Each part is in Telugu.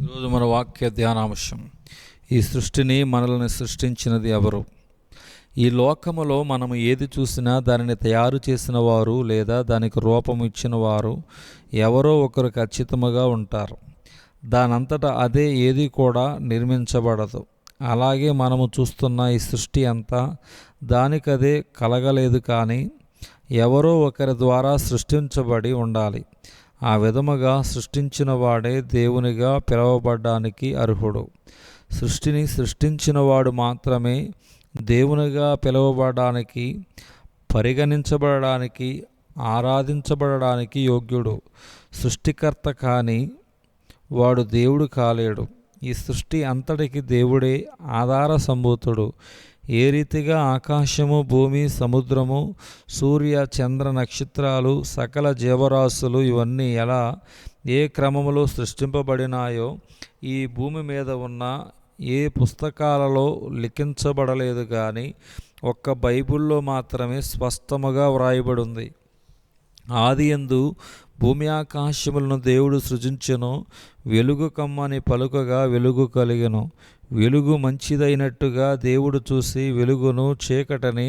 ఈరోజు మన వాక్య ధ్యానాంశం, ఈ సృష్టిని మనల్ని సృష్టించినది ఎవరు? ఈ లోకములో మనము ఏది చూసినా దానిని తయారు చేసిన వారు లేదా దానికి రూపం ఇచ్చిన వారు ఎవరో ఒకరు ఖచ్చితంగా ఉంటారు. దానంతటా అదే ఏది కూడా నిర్మించబడదు. అలాగే మనము చూస్తున్న ఈ సృష్టి అంతా దానికదే కలగలేదు, కానీ ఎవరో ఒకరి ద్వారా సృష్టించబడి ఉండాలి. ఆ విధముగా సృష్టించిన వాడే దేవునిగా పిలువబడడానికి అర్హుడు. సృష్టిని సృష్టించినవాడు మాత్రమే దేవునిగా పిలువబడడానికి, పరిగణించబడడానికి, ఆరాధించబడడానికి యోగ్యుడు. సృష్టికర్త కాని వాడు దేవుడు కాలేడు. ఈ సృష్టి అంతటికి దేవుడే ఆధార సంభూతుడు. ఏ రీతిగా ఆకాశము, భూమి, సముద్రము, సూర్య, చంద్ర, నక్షత్రాలు, సకల జీవరాశులు ఇవన్నీ ఎలా ఏ క్రమంలో సృష్టింపబడినాయో ఈ భూమి మీద ఉన్న ఏ పుస్తకాలలో లిఖించబడలేదు, కానీ ఒక్క బైబిల్లో మాత్రమే స్పష్టముగా వ్రాయబడింది. ఆదియందు భూమి ఆకాశములను దేవుడు సృజించెను. వెలుగు కమ్మని పలుకగా వెలుగు కలిగెను. వెలుగు మంచిదైనట్టుగా దేవుడు చూసి వెలుగును చీకటిని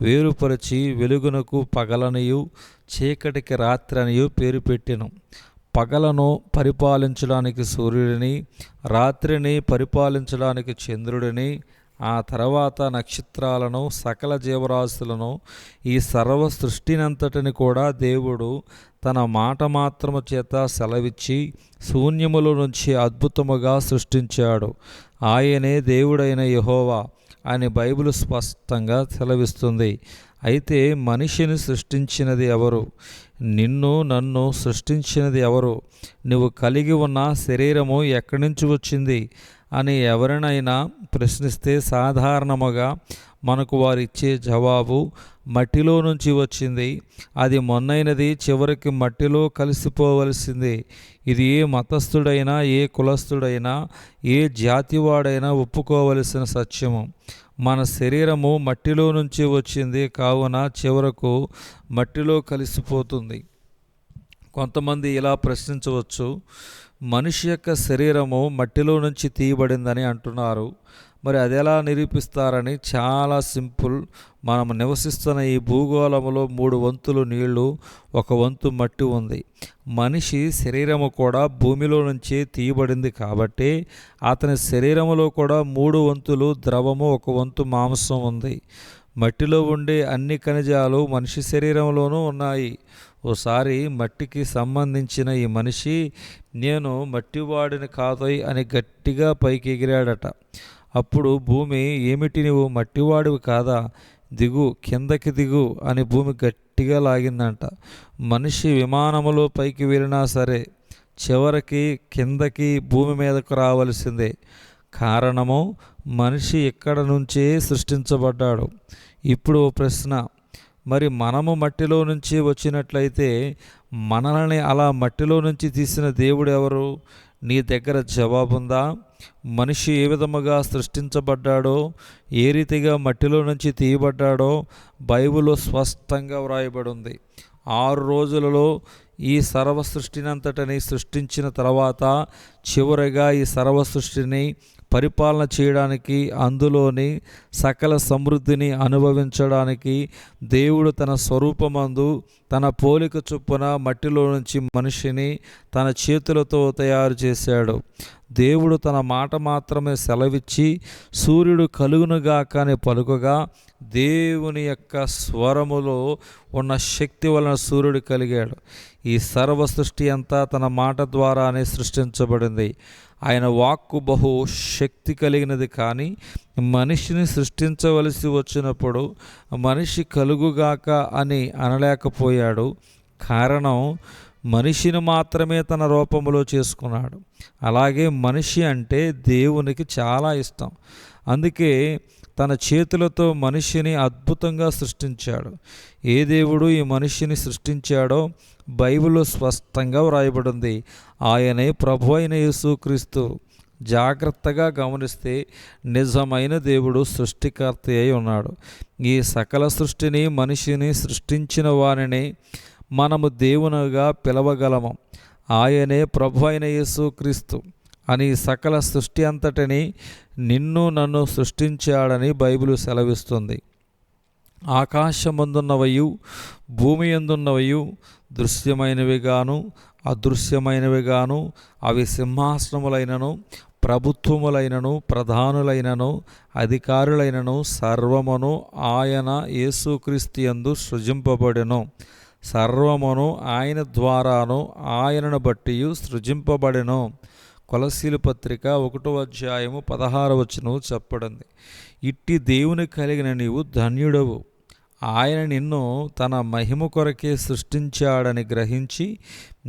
వేరుపరిచి వెలుగునకు పగలనియు చీకటికి రాత్రనియు పేరు పెట్టెను. పగలను పరిపాలించడానికి సూర్యుడిని, రాత్రిని పరిపాలించడానికి చంద్రుడిని, ఆ తర్వాత నక్షత్రాలను, సకల జీవరాశులను, ఈ సర్వ సృష్టినంతటిని కూడా దేవుడు తన మాట మాత్రము చేత సెలవిచ్చి శూన్యముల నుంచి అద్భుతముగా సృష్టించాడు. ఆయనే దేవుడైన యెహోవా అని బైబిల్ స్పష్టంగా సెలవిస్తుంది. అయితే మనిషిని సృష్టించినది ఎవరు? నిన్ను నన్ను సృష్టించినది ఎవరు? నువ్వు కలిగి ఉన్న శరీరము ఎక్కడి నుంచి వచ్చింది అని ఎవరినైనా ప్రశ్నిస్తే సాధారణముగా మనకు వారు ఇచ్చే జవాబు మట్టిలో నుంచి వచ్చింది, అది మొన్నైనది, చివరికి మట్టిలో కలిసిపోవలసింది. ఇది ఏ మతస్థుడైనా, ఏ కులస్థుడైనా, ఏ జాతివాడైనా ఒప్పుకోవలసిన సత్యము. మన శరీరము మట్టిలో నుంచి వచ్చింది కావున చివరకు మట్టిలో కలిసిపోతుంది. కొంతమంది ఇలా ప్రశ్నించవచ్చు, మనిషి యొక్క శరీరము మట్టిలో నుంచి తీయబడిందని అంటున్నారు, మరి అది ఎలా నిరూపిస్తారని? చాలా సింపుల్. మనం నివసిస్తున్న ఈ భూగోళములో 3 వంతులు నీళ్లు, 1 వంతు మట్టి ఉంది. మనిషి శరీరము కూడా భూమిలో నుంచే తీయబడింది కాబట్టి అతని శరీరములో కూడా 3 వంతులు ద్రవము, 1 వంతు మాంసం ఉంది. మట్టిలో ఉండే అన్ని ఖనిజాలు మనిషి శరీరంలోనూ ఉన్నాయి. ఓసారి మట్టికి సంబంధించిన ఈ మనిషి, నేను మట్టివాడిని కాదోయ్ అని గట్టిగా పైకి ఎగిరాడట. అప్పుడు భూమి, ఏమిటి నువ్వు మట్టివాడివి కాదా? దిగు, కిందకి దిగు అని భూమి గట్టిగా లాగిందంట. మనిషి విమానములో పైకి వెళ్ళినా సరే చివరికి కిందకి భూమి మీదకు రావలసిందే. కారణము, మనిషి ఇక్కడ నుంచే సృష్టించబడ్డాడు. ఇప్పుడు ప్రశ్న, మరి మనము మట్టిలో నుంచి వచ్చినట్లయితే మనల్ని అలా మట్టిలో నుంచి తీసిన దేవుడు ఎవరు? నీ దగ్గర జవాబుందా? మనిషి ఏ విధముగా సృష్టించబడ్డాడో, ఏ రీతిగా మట్టిలో నుంచి తీయబడ్డాడో బైబిల్లో స్పష్టంగా వ్రాయబడింది. 6 రోజులలో ఈ సర్వ సృష్టినంతటిని సృష్టించిన తర్వాత చివరిగా ఈ సర్వ సృష్టిని పరిపాలన చేయడానికి, అందులోని సకల సమృద్ధిని అనుభవించడానికి దేవుడు తన స్వరూపమందు తన పోలిక చొప్పున మట్టిలో నుంచి మనిషిని తన చేతులతో తయారు చేశాడు. దేవుడు తన మాట మాత్రమే సెలవిచ్చి సూర్యుడు కలుగునుగాక అని పలుకగా దేవుని యొక్క స్వరములో ఉన్న శక్తి వలన సూర్యుడు కలిగాడు. ఈ సర్వ సృష్టి అంతా తన మాట ద్వారానే సృష్టించబడింది. ఆయన వాక్కు బహు శక్తి కలిగినది, కానీ మనిషిని సృష్టించవలసి వచ్చినప్పుడు మనిషి కలుగుగాక అని అనలేకపోయాడు. కారణం, మనిషిని మాత్రమే తన రూపంలో చేసుకున్నాడు. అలాగే మనిషి అంటే దేవునికి చాలా ఇష్టం. అందుకే తన చేతులతో మనిషిని అద్భుతంగా సృష్టించాడు. ఏ దేవుడు ఈ మనిషిని సృష్టించాడో బైబిల్లో స్పష్టంగా వ్రాయబడింది. ఆయనే ప్రభు అయిన యేసుక్రీస్తు. జాగ్రత్తగా గమనిస్తే నిజమైన దేవుడు సృష్టికర్త అయి ఉన్నాడు. ఈ సకల సృష్టిని, మనిషిని సృష్టించిన వారిని మనము దేవునిగా పిలవగలము. ఆయనే ప్రభు అయిన యేసుక్రీస్తు. అని సకల సృష్టి అంతటిని నిన్ను నన్ను సృష్టించాడని బైబిలు సెలవిస్తుంది. ఆకాశమందున్నవయు భూమి యందున్నవయు దృశ్యమైనవిగాను అదృశ్యమైనవిగాను, అవి సింహాసనములైనను ప్రభుత్వములైనను ప్రధానులైనను అధికారులైనను సర్వమును ఆయన యేసుక్రీస్తు యందు సృజింపబడెను. సర్వమును ఆయన ద్వారాను ఆయనను బట్టి సృజింపబడెను. కొలస్సీలు పత్రిక 1:16 చెప్పబడింది. ఇట్టి దేవుని కలిగిన నీవు ధన్యుడవు. ఆయన నిన్ను తన మహిమ కొరకే సృష్టించాడని గ్రహించి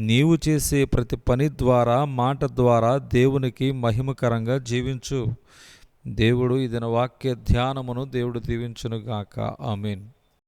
నీవు చేసే ప్రతి పని ద్వారా మాట ద్వారా దేవునికి మహిమకరంగా జీవించు. దేవుడు ఇదిన వాక్య ధ్యానమును దేవుడు దీవించునుగాక. ఆమేన్.